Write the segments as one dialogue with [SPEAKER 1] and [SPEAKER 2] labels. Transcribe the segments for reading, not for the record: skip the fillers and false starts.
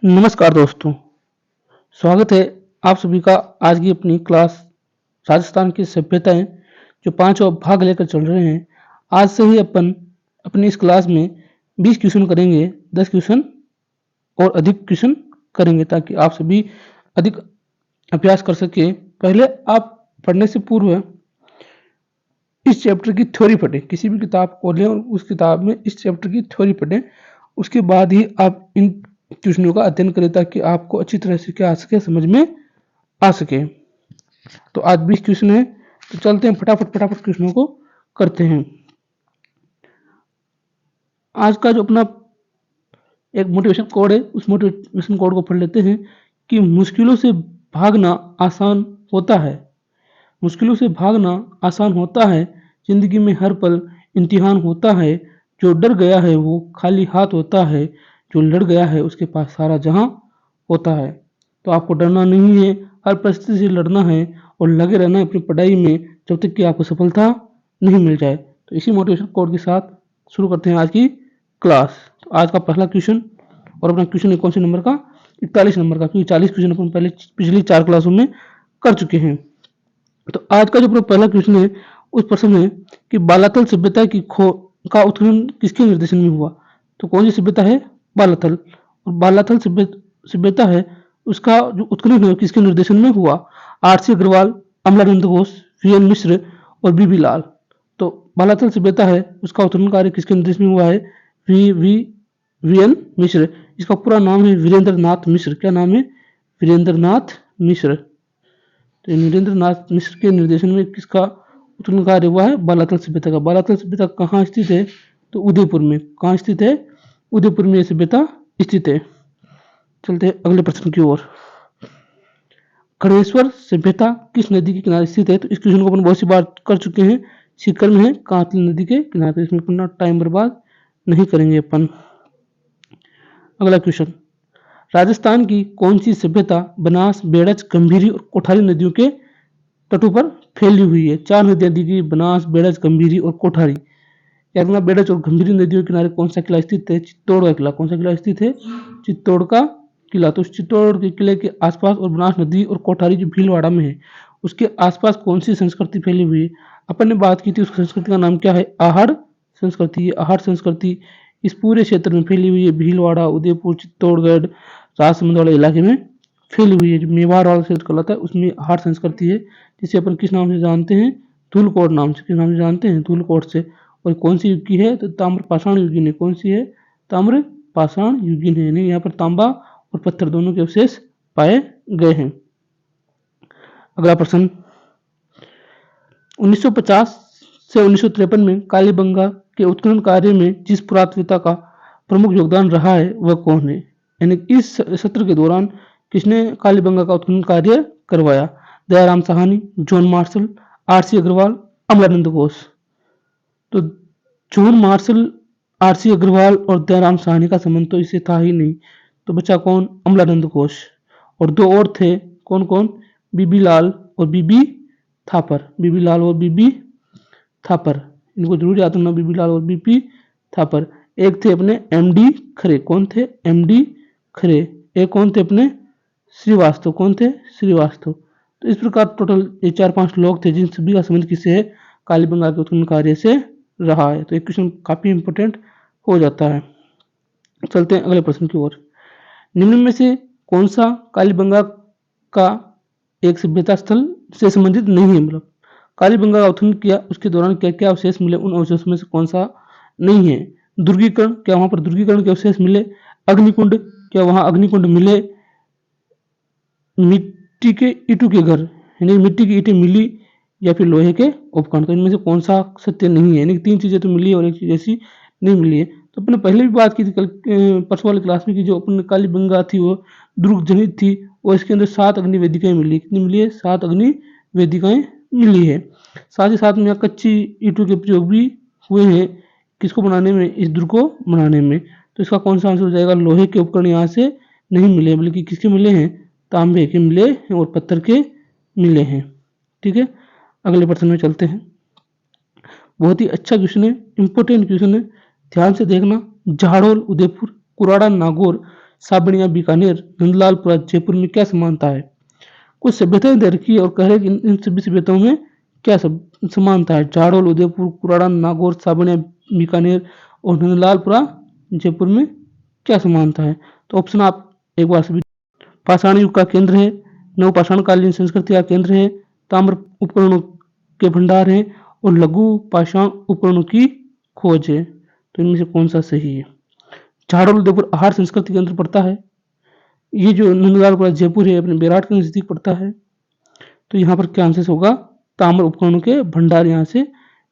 [SPEAKER 1] नमस्कार दोस्तों, स्वागत है आप सभी का आज की अपनी क्लास राजस्थान की सभ्यताएं जो 5 भाग लेकर चल रहे हैं। आज से ही अपन अपनी इस क्लास में 20 क्वेश्चन करेंगे, 10 क्वेश्चन और अधिक क्वेश्चन करेंगे ताकि आप सभी अधिक अभ्यास कर सके। पहले आप पढ़ने से पूर्व इस चैप्टर की थ्योरी पढ़ें, किसी भी किताब को लें और उस किताब में इस चैप्टर की थ्योरी पढ़ें। उसके बाद ही आप इन क्वेश्चनों का अध्ययन करें ताकि आपको अच्छी तरह से क्या आ सके, समझ में आ सके। तो आज 20 क्वेश्चन है, तो चलते हैं फटाफट क्वेश्चनों को करते हैं। आज का जो अपना एक मोटिवेशन कोड है, उस मोटिवेशन कोड को पढ़ लेते हैं कि मुश्किलों से भागना आसान होता है। मुश्किलों से भागना आसान होता है, जिंदगी में हर पल इम्तिहान होता है। जो डर गया है वो खाली हाथ होता है, जो लड़ गया है उसके पास सारा जहां होता है। तो आपको डरना नहीं है, हर परिस्थिति से लड़ना है और लगे रहना है अपनी पढ़ाई में जब तक कि आपको सफलता नहीं मिल जाए। तो इसी मोटिवेशन कोड के साथ शुरू करते हैं आज की क्लास। तो आज का पहला क्वेश्चन, और अपना क्वेश्चन है कौन से नंबर का, 41 नंबर का, क्योंकि 40 क्वेश्चन अपन पहले पिछली 4 क्लासों में कर चुके हैं। तो आज का जो पहला क्वेश्चन है उस प्रश्न है कि बालाथल सभ्यता की का उत्खनन किसके निर्देशन में हुआ। तो कौन सी सभ्यता है, बालाथल। और बालाथल सभ्यता है उसका जो उत्खनन है किसके निर्देशन में हुआ, आर.सी. अग्रवाल, अमलानंद घोष, वी.एन. मिश्र और बी.बी. लाल। तो बालाथल सभ्यता है उसका उत्खनन कार्य किसके निर्देशन में हुआ है, वी.एन. मिश्र। इसका पूरा नाम है वीरेंद्र नाथ मिश्र। क्या नाम है, वीरेंद्र नाथ मिश्र। तो वीरेंद्र नाथ मिश्र के निर्देशन में किसका उत्खनन कार्य हुआ है, बालाथल सभ्यता का। बालाथल सभ्यता कहाँ स्थित है, तो उदयपुर में। कहाँ स्थित है, उदयपुर में यह सभ्यता स्थित है। चलते हैं अगले प्रश्न की ओर। खड़ेश्वर सभ्यता किस नदी के किनारे स्थित है। तो इस क्वेश्चन को अपन बहुत सी बार कर चुके हैं। सीकर में है, कांतली नदी के किनारे। इसमें अपना टाइम बर्बाद नहीं करेंगे अपन। अगला क्वेश्चन, राजस्थान की कौन सी सभ्यता बनास, बेड़च, गंभीरी और कोठारी नदियों के तटों पर फैली हुई है। 4 नदियां दी गई, बनास, बेड़च, गंभीरी और कोठारी। यार बेड़च और गंभीरी नदियों के किनारे कौन सा किला स्थित है, चित्तौड़ का किला। कौन सा किला स्थित है, चित्तौड़ का किला। तो चित्तौड़ के किले के आसपास और बनास नदी और कोठारी जो भीलवाड़ा में है उसके आसपास कौन सी संस्कृति फैली हुई है। अपन ने बात की थी, उस संस्कृति का नाम क्या है, आहड़ संस्कृति। आहड़ संस्कृति इस पूरे क्षेत्र में फैली हुई है। भीलवाड़ा, उदयपुर, चित्तौड़गढ़, राजसमंद वाले इलाके में फैली हुई है। जो मेवाड़ वाला क्षेत्र कहलाता है उसमें आहड़ संस्कृति है, जिसे अपन किस नाम से जानते हैं, धूलकोट नाम से। किस नाम से जानते हैं, धूलकोट से। और कौन सी युग की है, तो ताम्र पाषाण युगीन है। कौन सी है, ताम्र पाषाण युगीन है। नहीं, यहाँ पर तांबा और पत्थर दोनों के अवशेष पाए गए हैं। अगला प्रश्न, 1950 से 1953 में कालीबंगा के उत्खनन कार्य में जिस पुरातत्ववेत्ता का प्रमुख योगदान रहा है वह कौन है। यानी इस सत्र के दौरान किसने कालीबंगा का उत्खनन कार्य करवाया। Dayaram Sahni, John Marshall, R C. Agrawal, Amalananda Ghosh. तो जॉन मार्शल, आर.सी. अग्रवाल और दयाराम साहनी का संबंध तो इससे था ही नहीं, तो बचा कौन, अमलानंद घोष। और 2 और थे, कौन कौन, बी.बी. लाल और बी.बी. थापर। बी.बी. लाल और बी.बी. थापर, इनको जरूर याद रखना, बी.बी. लाल और बी.बी. थापर। एक थे अपने एम.डी. खरे। कौन थे, एम.डी. खरे। एक कौन थे अपने, श्रीवास्तव। कौन थे, श्रीवास्तव। तो इस प्रकार टोटल ये 4-5 लोग थे जिन सभी का संबंध किससे है, कालीबंगा के उत्खनन कार्य से रहा है। तो एक क्वेश्चन काफी इंपोर्टेंट हो जाता है। चलते हैं अगले प्रश्न की ओर। निम्न में से कौन सा कालीबंगा का एक सभ्यता स्थल से संबंधित नहीं है। मतलब कालीबंगा का उत्खनन किया उसके दौरान क्या क्या अवशेष मिले, उन अवशेषों में से कौन सा नहीं है। दुर्गीकरण, क्या वहां पर दुर्गीकरण के अवशेष मिले। अग्निकुंड, क्या वहां अग्निकुंड मिले। मिट्टी के ईंटों के घर, यानी मिट्टी की ईंटें मिली या फिर लोहे के उपकरण। तो इनमें से कौन सा सत्य नहीं है। यानी 3 चीजें तो मिली है और एक चीज ऐसी नहीं मिली है। तो अपने पहले भी बात की थी कल परसों वाली क्लास में कि जो अपन कालीबंगा थी वो दुर्ग जनित थी और इसके अंदर 7 अग्नि वेदिकाएं मिली। कितनी मिली है, 7 अग्नि वेदिकाएं मिली है। साथ ही साथ में कच्ची ईंटों के प्रयोग भी हुए हैं, किसको बनाने में, इस दुर्ग को बनाने में। तो इसका कौन सा आंसर हो जाएगा, लोहे के उपकरण यहाँ से नहीं मिले, बल्कि किसके मिले हैं, तांबे के मिले हैं और पत्थर के मिले हैं। ठीक है, अगले प्रश्न में चलते हैं। बहुत ही अच्छा क्वेश्चन है, इंपॉर्टेंट क्वेश्चन है, ध्यान से देखना। झाड़ोल, उदयपुर, कुराड़ा, नागौर साबड़िया, बीकानेर, नंदलालपुरा, जयपुर में क्या समानता है? कुछ सभ्यताएं दे रखी है और कह रहे हैं कि इन सभी सभ्यताओं में क्या समानता है? जाडोल, उदयपुर, कुराड़ा, नागौर, साबड़िया, बीकानेर और नंदलालपुरा, जयपुर में क्या समानता है? तो ऑप्शन आप एक बार सभी। पाषाण युग का केंद्र है, नवपाषाणकालीन संस्कृति का केंद्र है, ताम्र उपकरणों के भंडार है और लघु पाषाण उपकरणों की खोज है। तो इनमें से कौन सा सही है? झाड़ोल उदयपुर आहार संस्कृति के अंदर पड़ता है। ये जो नंदलालपुरा जयपुर है अपने बेराट के नजदीक पड़ता है। तो यहाँ पर क्या आंसर होगा? ताम्र उपकरणों के भंडार यहाँ से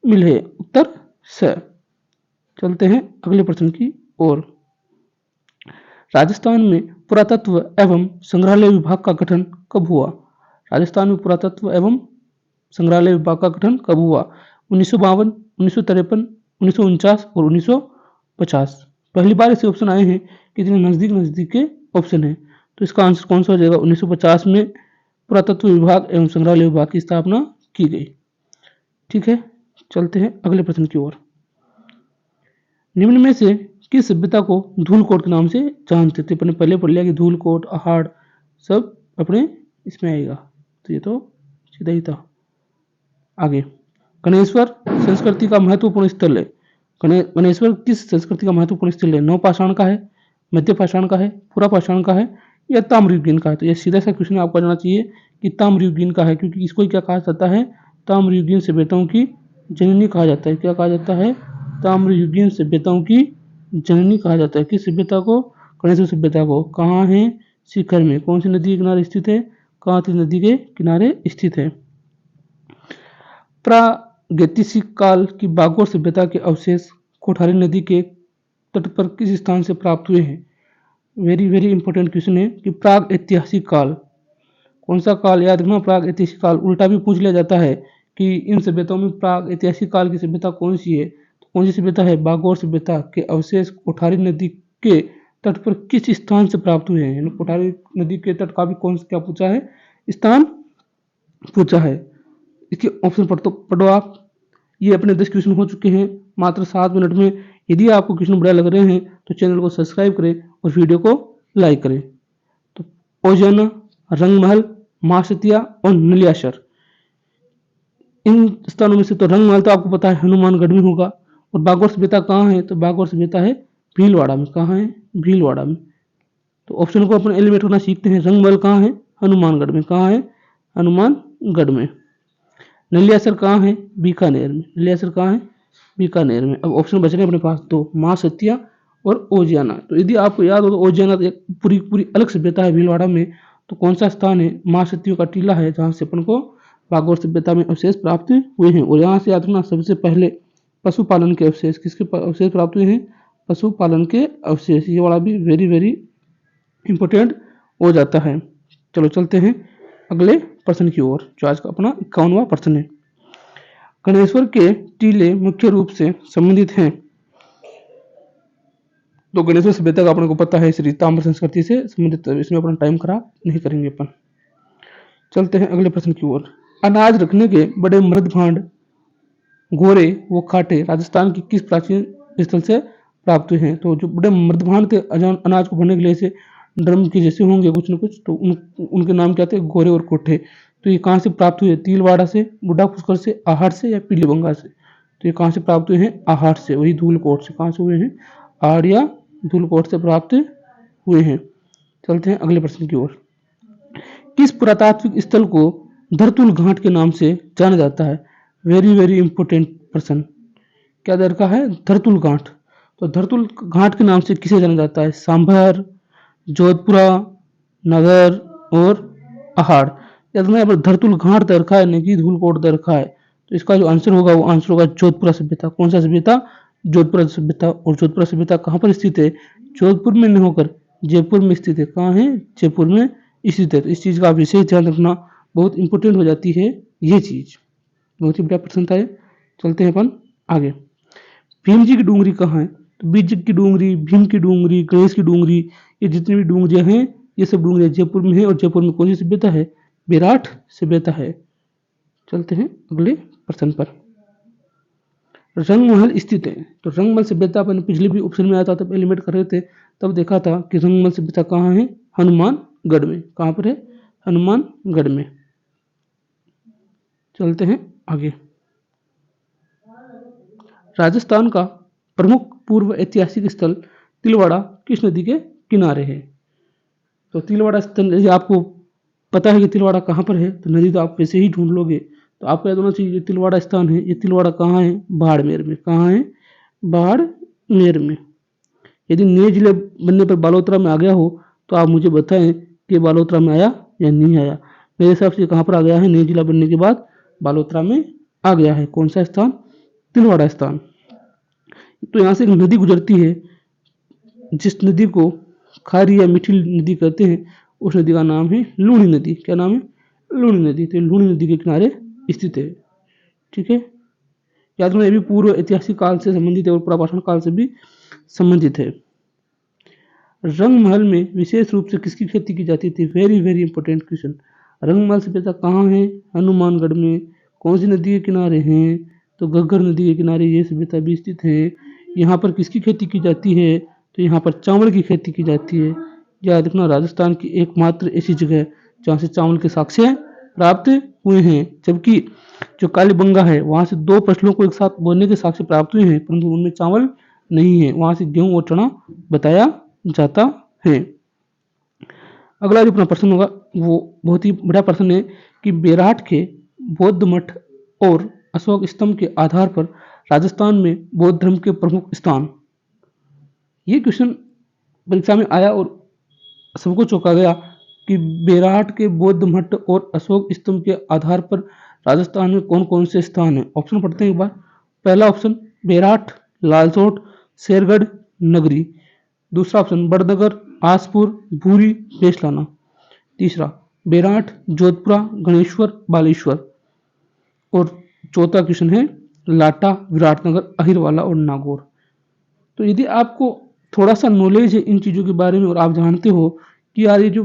[SPEAKER 1] मिले। उत्तर स। चलते हैं अगले प्रश्न की ओर। राजस्थान में पुरातत्व एवं संग्रहालय विभाग का गठन कब हुआ? राजस्थान में पुरातत्व एवं संग्रहालय विभाग का गठन कब हुआ? 1952, 1953, 1949 और 1950। पहली बार ऐसे ऑप्शन आए हैं कि इतने नजदीक नजदीक के ऑप्शन है। तो इसका आंसर कौन सा हो जाएगा? 1950 में पुरातत्व विभाग एवं संग्रहालय विभाग की स्थापना की गई। ठीक है, चलते हैं अगले प्रश्न की ओर। निम्न में से किस सभ्यता को धूलकोट के नाम से जानते थे? अपने पहले पढ़ लिया कि धूलकोट, अहाड़ सब अपने इसमें आएगा। तो ये तो सीधा ही था। आगे, गणेश्वर संस्कृति का महत्वपूर्ण स्थल है। गणेश्वर किस संस्कृति का महत्वपूर्ण स्थल है? नवपाषाण का है, मध्य पाषाण का है, पूरा पाषाण का है या ताम्रयुगीन का है? तो ये सीधा सा क्वेश्चन आपको जानना चाहिए कि ताम्रयुगीन का है, क्योंकि इसको क्या कहा जाता है? ताम्रयुगीन सभ्यताओं की जननी कहा जाता है। क्या कहा जाता है? ताम्रयुगीन सभ्यताओं की जननी कहा जाता है। किस सभ्यता को? गणेश्वर सभ्यता को। कहाँ है? शिखर में। कौन सी नदी के किनारे स्थित है? कांती नदी के किनारे स्थित है। प्रागैतिहासिक काल की बागोर सभ्यता के अवशेष कोठारी नदी के तट पर किस स्थान से प्राप्त हुए हैं? वेरी वेरी इंपॉर्टेंट क्वेश्चन है कि प्राग ऐतिहासिक काल, कौन सा काल? याद रखना, प्राग ऐतिहासिक काल। उल्टा भी पूछ लिया जाता है कि इन सभ्यताओं में प्राग ऐतिहासिक काल की सभ्यता कौन सी है? तो कौन सी सभ्यता है? बागोर सभ्यता के अवशेष कोठारी नदी के तट पर किस स्थान से प्राप्त हुए हैं? कोठारी नदी के तट का भी कौन सा क्या पूछा है? स्थान पूछा है। इसके ऑप्शन पढ़ो आप। ये अपने 10 क्वेश्चन हो चुके हैं मात्र 7 मिनट में। यदि आपको क्वेश्चन बढ़िया लग रहे हैं तो चैनल को सब्सक्राइब करें और वीडियो को लाइक करें। तो ओजैना, रंगमहल, महासतिया और नलियासर, इन स्थानों में से तो रंगमहल तो आपको पता है हनुमानगढ़ में होगा। और बागोर सभ्यता कहाँ है? तो बागोर सभ्यता है भीलवाड़ा में। कहाँ है? भीलवाड़ा में। तो ऑप्शन को अपन एलिमिनेट करना सीखते हैं। रंगमहल कहाँ है? हनुमानगढ़ में। कहाँ है? हनुमानगढ़ में। नलियासर कहाँ है? बीकानेर में। नलियासर कहाँ है? बीकानेर में। अब ऑप्शन बच रहे हैं अपने पास दो, महासतिया और ओजियाना। तो यदि आपको याद हो तो ओजियाना एक पूरी पूरी अलग सभ्यता है भीलवाड़ा में। तो कौन सा स्थान है? महासतियों का टीला है, जहाँ से अपन को बागोर सभ्यता में अवशेष प्राप्त हुए हैं। और यहाँ से याद रखना, सबसे पहले पशुपालन के अवशेष, किसके अवशेष प्राप्त हुए हैं? पशुपालन के अवशेष। ये वाला भी वेरी वेरी इंपॉर्टेंट हो जाता है। चलो चलते हैं अगले प्रश्न की ओर, जो आज का अपना 51वां प्रश्न है। गणेश्वर के टीले मुख्य रूप से संबंधित हैं। तो गणेश्वर सभ्यता का अपने को पता है श्री ताम्र संस्कृति से संबंधित, इसमें अपना टाइम खराब नहीं करेंगे अपन। चलते हैं अगले प्रश्न की ओर। अनाज रखने के बड़े मृद भांड गोरे व खाटे राजस्थान की किस प्राचीन स्थल से प्राप्त हुए हैं? तो जो बड़े मृद भांड थे अनाज को भरने के लिए, से ड्रम के जैसे होंगे कुछ न कुछ, तो उनके नाम क्या थे? गोरे और कोठे। तो ये कहाँ से प्राप्त हुए? तिलवाड़ा से, बुढ़ा पुष्कर से, आहार से या पीलीबंगा से? तो ये कहाँ से प्राप्त हुए हैं? आहार से। वही धूलकोट से। कहाँ से हुए हैं? आहार या धूलकोट से प्राप्त हुए हैं। चलते हैं अगले प्रश्न की ओर। किस पुरातात्विक स्थल को धरतुल घाट के नाम से जाना जाता है? वेरी वेरी इंपॉर्टेंट प्रश्न। क्या दर का है? धरतुल घाट। तो धरतुल घाट के नाम से किसे जाना जाता है? सांभर, जोधपुरा, नगर और आहाड़। यहाँ पर धरतुल घाट दे रखा है, नहीं कि धूलकोट दे रखा है। तो इसका जो आंसर होगा वो आंसर होगा जोधपुरा सभ्यता। कौन सा सभ्यता? जोधपुरा सभ्यता। और जोधपुरा सभ्यता कहाँ पर स्थित है? जोधपुर में नहीं होकर जयपुर में स्थित है। कहाँ है? जयपुर में स्थित है। तो इस चीज का आप विशेष ध्यान रखना, बहुत इंपॉर्टेंट हो जाती है ये चीज। बहुत ही बढ़िया प्रश्न था ये। चलते हैं अपन आगे। भीम जी की डूंगरी कहाँ है? तो बीज की डूंगरी, भीम की डूंगरी, गणेश की डूंगरी, ये जितनी भी डूंगरियां हैं ये सब डूंगरियां जयपुर में है। और जयपुर में कौन सी सभ्यता है? विराट सभ्यता है। चलते हैं अगले प्रश्न पर। रंगमहल स्थित है। तो रंगमहल सभ्यता अपन पिछले भी ऑप्शन में आया था, तब एलिमिनेट कर रहे थे, तब देखा था कि रंगमहल सभ्यता कहाँ है, हनुमानगढ़ में। कहाँ पर है, हनुमानगढ़ में। चलते हैं आगे। राजस्थान का प्रमुख पूर्व ऐतिहासिक स्थल तिलवाड़ा किस नदी के किनारे है। तो तिलवाड़ा स्थल, यदि आपको पता है कि तिलवाड़ा कहाँ पर है, तो नदी तो आप वैसे ही ढूंढ लोगे। तो आपको याद होना चाहिए ये तिलवाड़ा स्थान है, ये तिलवाड़ा कहाँ है, बाड़मेर में। कहाँ है, बाड़मेर में। यदि नए जिले बनने पर बालोतरा में आ गया हो तो आप मुझे बताएं कि बालोतरा में आया या नहीं आया। मेरे हिसाब से कहाँ पर आ गया है, नए जिला बनने के बाद बालोतरा में आ गया है। कौन सा स्थान, तिलवाड़ा स्थान। तो यहाँ से एक नदी गुजरती है, जिस नदी को खारी या मीठी नदी कहते हैं, उस नदी का नाम है लूणी नदी। क्या नाम है, लूणी नदी। तो लूणी नदी के किनारे स्थित है। ठीक है, याद रखना ये भी पूर्व ऐतिहासिक काल से संबंधित है और पुरापाषाण काल से भी संबंधित है। रंगमहल में विशेष रूप से किसकी खेती की जाती थी, very very important question. Rangmahal सभ्यता कहाँ है, हनुमानगढ़ में। कौन सी नदी के किनारे हैं, तो घग्गर नदी के किनारे ये सभ्यता भी स्थित है। यहाँ पर किसकी खेती की जाती है, तो यहाँ पर चावल की खेती की जाती है। याद रखना राजस्थान की एकमात्र ऐसी जगह जहाँ से चावल के साक्ष्य प्राप्त हुए हैं, जबकि जो कालीबंगा है वहां से 2 फसलों को एक साथ बोने के साक्ष्य प्राप्त हुए हैं, परंतु उनमें चावल नहीं है। वहां से गेहूं और चना बताया जाता है। अगला जो अपना प्रश्न होगा वो बहुत ही बड़ा प्रश्न है कि बेराट के बौद्ध मठ और अशोक स्तंभ के आधार पर राजस्थान में बौद्ध धर्म के प्रमुख स्थान। ये क्वेश्चन परीक्षा में आया और सबको चौंका गया कि बेराट के बौद्ध मठ और अशोक स्तंभ के आधार पर राजस्थान में कौन कौन से स्थान हैं। ऑप्शन पढ़ते हैं एक बार। पहला ऑप्शन बेराट, लालसोट, शेरगढ़, नगरी। दूसरा ऑप्शन बड़नगर, आसपुर, भूरी, बेसलाना। तीसरा बेराट, जोधपुरा, गणेश्वर, बालेश्वर। और चौथा क्वेश्चन है लाटा, विराटनगर, अहिरवाला और नागौर। तो यदि आपको थोड़ा सा नॉलेज है इन चीज़ों के बारे में और आप जानते हो कि यार ये जो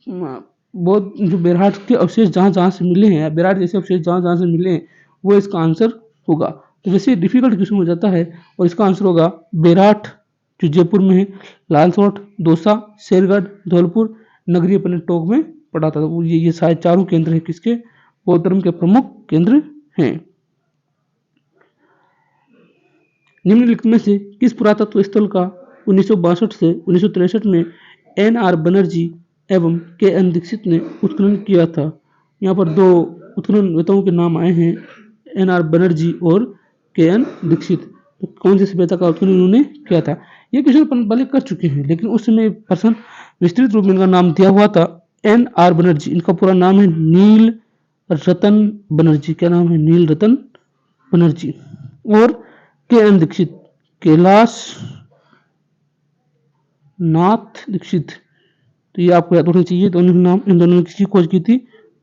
[SPEAKER 1] बौद्ध जो बेराट के अवशेष जहाँ जहाँ से मिले हैं, बेराट जैसे अवशेष जहाँ जहाँ से मिले हैं, वो इसका आंसर होगा। तो वैसे डिफिकल्ट क्वेश्चन हो जाता है और इसका आंसर होगा बेराट जो जयपुर में है, लालसोट, दौसा, शेरगढ़, धौलपुर, नगरी अपने टोक में पड़ा था। तो ये शायद चारों केंद्र है किसके, बौद्ध धर्म के प्रमुख केंद्र हैं। निम्नलिखित में से किस पुरातत्व स्थल का 1962 से 1963 में NR बनर्जी एवं KN दीक्षित ने उत्खनन किया था। यहाँ पर 2 उत्खननकर्ताओं के नाम आए हैं, NR बनर्जी और KN दीक्षित। तो कौन सी सभ्यता का उत्खनन उन्होंने किया था। ये क्वेश्चन अपन पहले कर चुके हैं, लेकिन उस समय पर्सन विस्तृत रूप में इनका नाम दिया हुआ था NR बनर्जी। इनका पूरा नाम है नील रतन बनर्जी। क्या नाम है, नील रतन बनर्जी। और KN दीक्षित, कैलाश नाथ दीक्षित। तो ये आपको याद होना चाहिए। दोनों नाम, इन दोनों ने किसकी खोज की थी,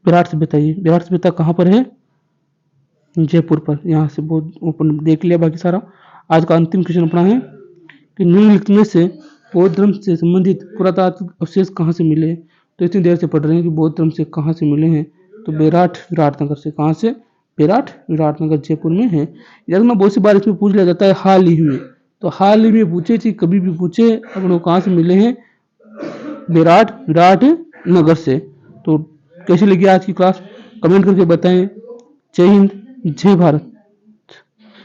[SPEAKER 1] विराट सभ्यता। ये विराट सभ्यता कहाँ पर है, जयपुर पर। यहाँ से बहुत ओपन देख लिया बाकी सारा। आज का अंतिम क्वेश्चन अपना है कि निम्नलिखित में से बौद्ध धर्म से संबंधित पुरातात्विक अवशेष कहाँ से मिले। तो इतनी देर से पढ़ रहे हैं कि बौद्ध धर्म से कहाँ से मिले हैं, तो बेराट विराटनगर से। कहाँ से, बेराट विराटनगर जयपुर में है। याद रखना बहुत सी बार इसमें पूछ लिया जाता है हाल ही में, तो हाल ही में पूछे थी, कभी भी पूछे अगर वो कहाँ से मिले हैं, बेराट विराटनगर से। तो कैसी लगी आज की क्लास, कमेंट करके बताएं। जय हिंद, जय भारत।